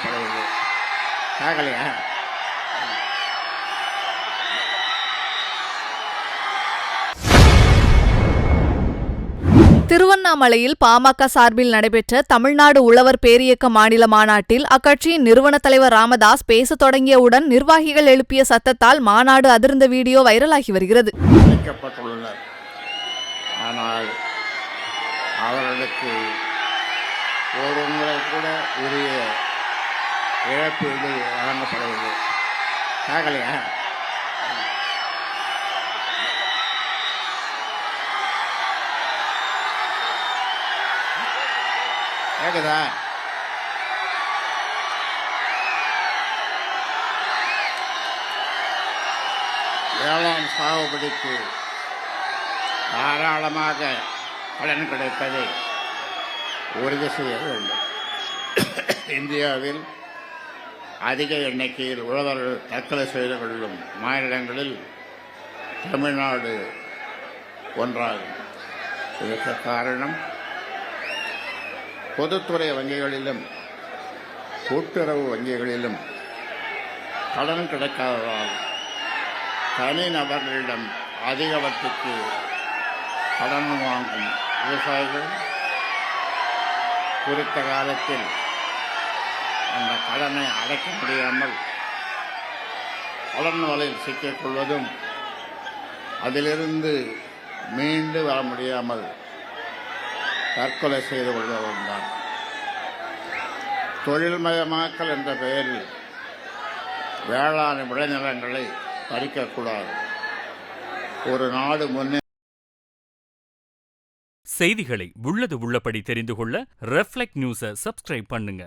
வழங்கப்படவில்லை. சாகலையா? திருவண்ணாமலையில் பாமக சார்பில் நடைபெற்ற தமிழ்நாடு உழவர் பேரியக்க மாநில மாநாட்டில் அக்கட்சியின் நிறுவன தலைவர் ராமதாஸ் பேசத் தொடங்கியவுடன் நிர்வாகிகள் எழுப்பிய சத்தத்தால் மாநாடு அதிர்ந்த வீடியோ வைரலாகி வருகிறது. அழைக்கப்பட்டுள்ளனர். ஆனால் அவர்களுக்கு ஒரு முறை கூட உரிய இழப்பீடு வழங்கப்படவில்லை. சாகலையா? கேக்குதா? வேளாண் சாகுபடிக்கு தாராளமாக பலன் கிடைப்பதை உறுதி செய்ய வேண்டும். இந்தியாவில் அதிக எண்ணிக்கையில் உழவர்கள் தற்கொலை செய்து கொள்ளும் மாநிலங்களில் தமிழ்நாடு ஒன்றாகும். இதற்கு காரணம் பொதுத்துறை வங்கிகளிலும் கூட்டுறவு வங்கிகளிலும் கடன் கிடைக்காததால் தனிநபர்களிடம் அதிக வட்டிக்கு கடன் வாங்கும் விவசாயிகள் குறித்த காலத்தில் அந்த கடனை அடைக்க முடியாமல் கடன் வலையில் சிக்கிக்கொள்வதும் அதிலிருந்து மீண்டு வர முடியாமல் தற்கொலை செய்து கொள்வதும் தான். தொழில்மயமாக்கல் என்ற பெயரில் வேளாண் விளைநிலங்களை பறிக்கக்கூடாது. ஒரு நாடு முன்னே செய்திகளை உள்ளது உள்ளபடி தெரிந்து கொள்ள ரெஃப்ளெக்ட் நியூஸை சப்ஸ்கிரைப் பண்ணுங்க.